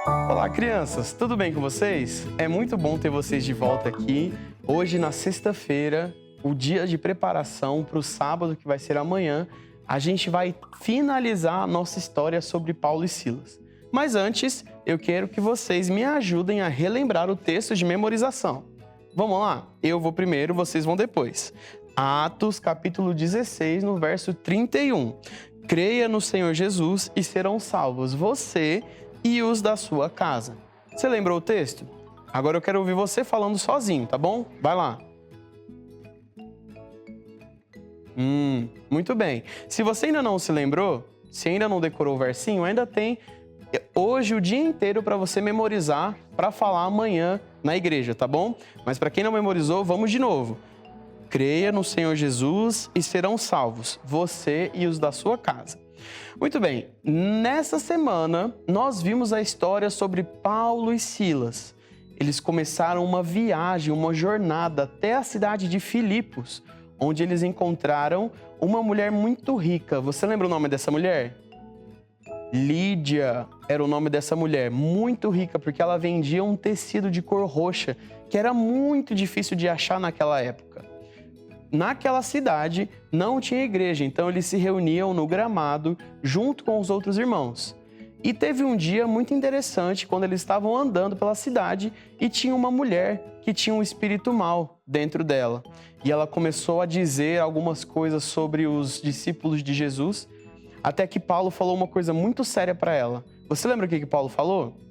Olá, crianças! Tudo bem com vocês? É muito bom ter vocês de volta aqui. Hoje, na sexta-feira, o dia de preparação para o sábado, que vai ser amanhã, a gente vai finalizar a nossa história sobre Paulo e Silas. Mas antes, eu quero que vocês me ajudem a relembrar o texto de memorização. Vamos lá? Eu vou primeiro, vocês vão depois. Atos, capítulo 16, no verso 31. Creia no Senhor Jesus e serão salvos você e os da sua casa. Você lembrou o texto? Agora eu quero ouvir você falando sozinho, tá bom? Vai lá. Muito bem. Se você ainda não se lembrou, se ainda não decorou o versinho, ainda tem hoje o dia inteiro para você memorizar, para falar amanhã na igreja, tá bom? Mas para quem não memorizou, vamos de novo. Creia no Senhor Jesus e serão salvos, você e os da sua casa. Muito bem, nessa semana nós vimos a história sobre Paulo e Silas. Eles começaram uma viagem, uma jornada até a cidade de Filipos, onde eles encontraram uma mulher muito rica. Você lembra o nome dessa mulher? Lídia era o nome dessa mulher, muito rica, porque ela vendia um tecido de cor roxa, que era muito difícil de achar naquela época. Naquela cidade não tinha igreja, então eles se reuniam no gramado junto com os outros irmãos. E teve um dia muito interessante quando eles estavam andando pela cidade e tinha uma mulher que tinha um espírito mau dentro dela. E ela começou a dizer algumas coisas sobre os discípulos de Jesus, até que Paulo falou uma coisa muito séria para ela. Você lembra o que Paulo falou?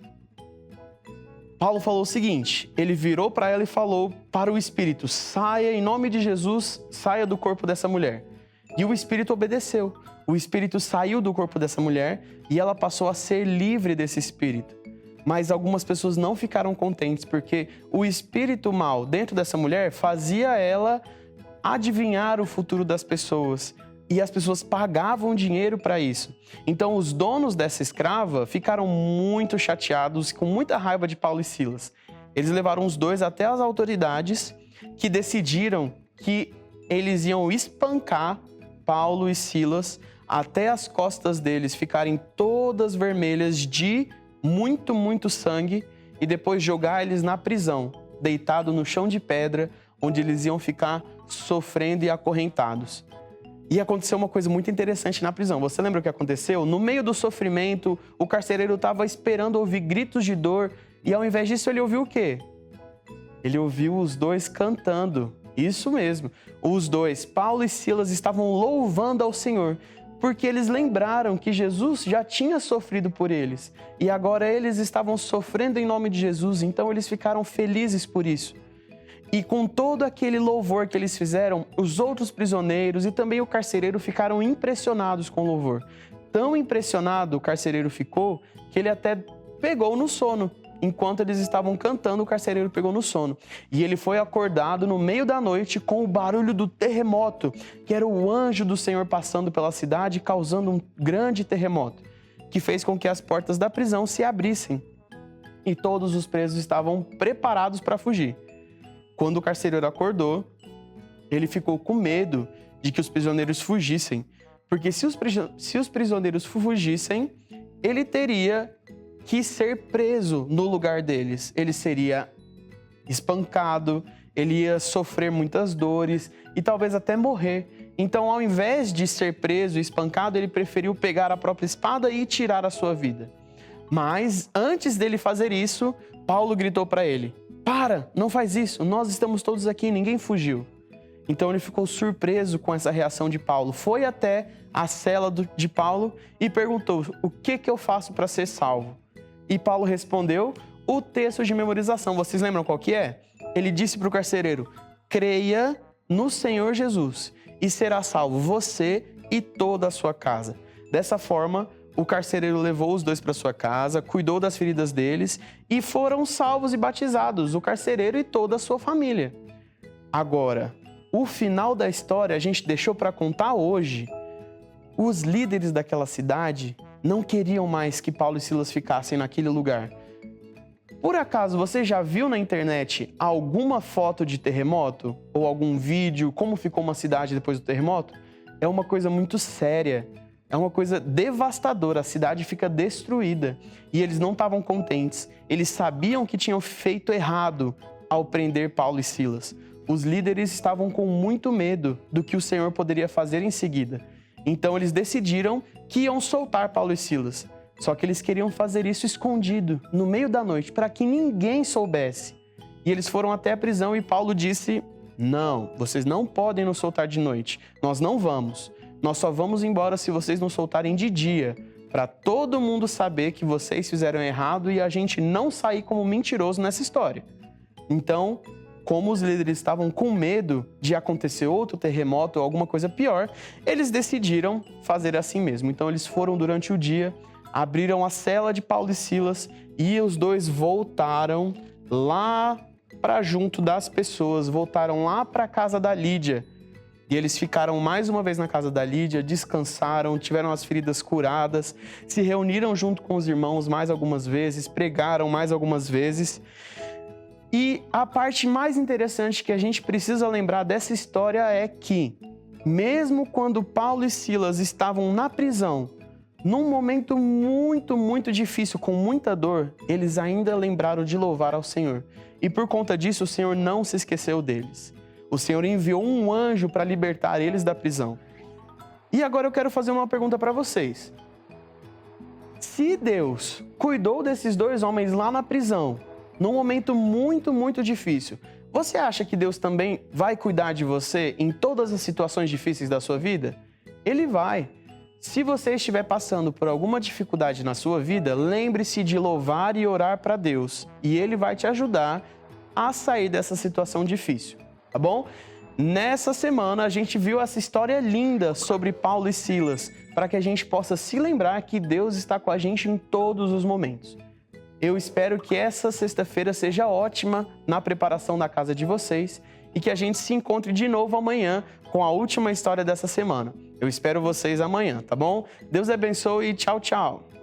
Paulo falou o seguinte, ele virou para ela e falou para o espírito, saia em nome de Jesus, saia do corpo dessa mulher. E o espírito obedeceu. O espírito saiu do corpo dessa mulher e ela passou a ser livre desse espírito. Mas algumas pessoas não ficaram contentes porque o espírito mau dentro dessa mulher fazia ela adivinhar o futuro das pessoas. E as pessoas pagavam dinheiro para isso. Então, os donos dessa escrava ficaram muito chateados, com muita raiva de Paulo e Silas. Eles levaram os dois até as autoridades, que decidiram que eles iam espancar Paulo e Silas até as costas deles ficarem todas vermelhas de muito sangue e depois jogar eles na prisão, deitado no chão de pedra, onde eles iam ficar sofrendo e acorrentados. E aconteceu uma coisa muito interessante na prisão. Você lembra o que aconteceu? No meio do sofrimento, o carcereiro estava esperando ouvir gritos de dor e ao invés disso ele ouviu o quê? Ele ouviu os dois cantando. Isso mesmo. Os dois, Paulo e Silas, estavam louvando ao Senhor porque eles lembraram que Jesus já tinha sofrido por eles e agora eles estavam sofrendo em nome de Jesus, então eles ficaram felizes por isso. E com todo aquele louvor que eles fizeram, os outros prisioneiros e também o carcereiro ficaram impressionados com o louvor. Tão impressionado o carcereiro ficou que ele até pegou no sono. Enquanto eles estavam cantando, o carcereiro pegou no sono. E ele foi acordado no meio da noite com o barulho do terremoto, que era o anjo do Senhor passando pela cidade, causando um grande terremoto, que fez com que as portas da prisão se abrissem. E todos os presos estavam preparados para fugir. Quando o carcereiro acordou, ele ficou com medo de que os prisioneiros fugissem, porque se os prisioneiros fugissem, ele teria que ser preso no lugar deles. Ele seria espancado, ele ia sofrer muitas dores e talvez até morrer. Então, ao invés de ser preso e espancado, ele preferiu pegar a própria espada e tirar a sua vida. Mas, antes dele fazer isso, Paulo gritou para ele, para, não faz isso, nós estamos todos aqui, ninguém fugiu. Então ele ficou surpreso com essa reação de Paulo. Foi até a cela de Paulo e perguntou, o que eu faço para ser salvo? E Paulo respondeu o texto de memorização. Vocês lembram qual que é? Ele disse para o carcereiro, creia no Senhor Jesus e será salvo você e toda a sua casa. Dessa forma, o carcereiro levou os dois para sua casa, cuidou das feridas deles e foram salvos e batizados, o carcereiro e toda a sua família. Agora, o final da história a gente deixou para contar hoje. Os líderes daquela cidade não queriam mais que Paulo e Silas ficassem naquele lugar. Por acaso você já viu na internet alguma foto de terremoto? Ou algum vídeo, como ficou uma cidade depois do terremoto? É uma coisa muito séria. É uma coisa devastadora, a cidade fica destruída. E eles não estavam contentes. Eles sabiam que tinham feito errado ao prender Paulo e Silas. Os líderes estavam com muito medo do que o Senhor poderia fazer em seguida. Então eles decidiram que iam soltar Paulo e Silas. Só que eles queriam fazer isso escondido, no meio da noite, para que ninguém soubesse. E eles foram até a prisão e Paulo disse: não, vocês não podem nos soltar de noite. Nós não vamos. Nós só vamos embora se vocês nos soltarem de dia, para todo mundo saber que vocês fizeram errado e a gente não sair como mentiroso nessa história. Então, como os líderes estavam com medo de acontecer outro terremoto ou alguma coisa pior, eles decidiram fazer assim mesmo. Então, eles foram durante o dia, abriram a cela de Paulo e Silas e os dois voltaram lá para junto das pessoas, voltaram lá para a casa da Lídia. E eles ficaram mais uma vez na casa da Lídia, descansaram, tiveram as feridas curadas, se reuniram junto com os irmãos mais algumas vezes, pregaram mais algumas vezes. E a parte mais interessante que a gente precisa lembrar dessa história é que, mesmo quando Paulo e Silas estavam na prisão, num momento muito difícil, com muita dor, eles ainda lembraram de louvar ao Senhor. E por conta disso, o Senhor não se esqueceu deles. O Senhor enviou um anjo para libertar eles da prisão. E agora eu quero fazer uma pergunta para vocês. Se Deus cuidou desses dois homens lá na prisão, num momento muito difícil, você acha que Deus também vai cuidar de você em todas as situações difíceis da sua vida? Ele vai. Se você estiver passando por alguma dificuldade na sua vida, lembre-se de louvar e orar para Deus. E Ele vai te ajudar a sair dessa situação difícil, tá bom? Nessa semana a gente viu essa história linda sobre Paulo e Silas, para que a gente possa se lembrar que Deus está com a gente em todos os momentos. Eu espero que essa sexta-feira seja ótima na preparação da casa de vocês e que a gente se encontre de novo amanhã com a última história dessa semana. Eu espero vocês amanhã, tá bom? Deus abençoe e tchau, tchau!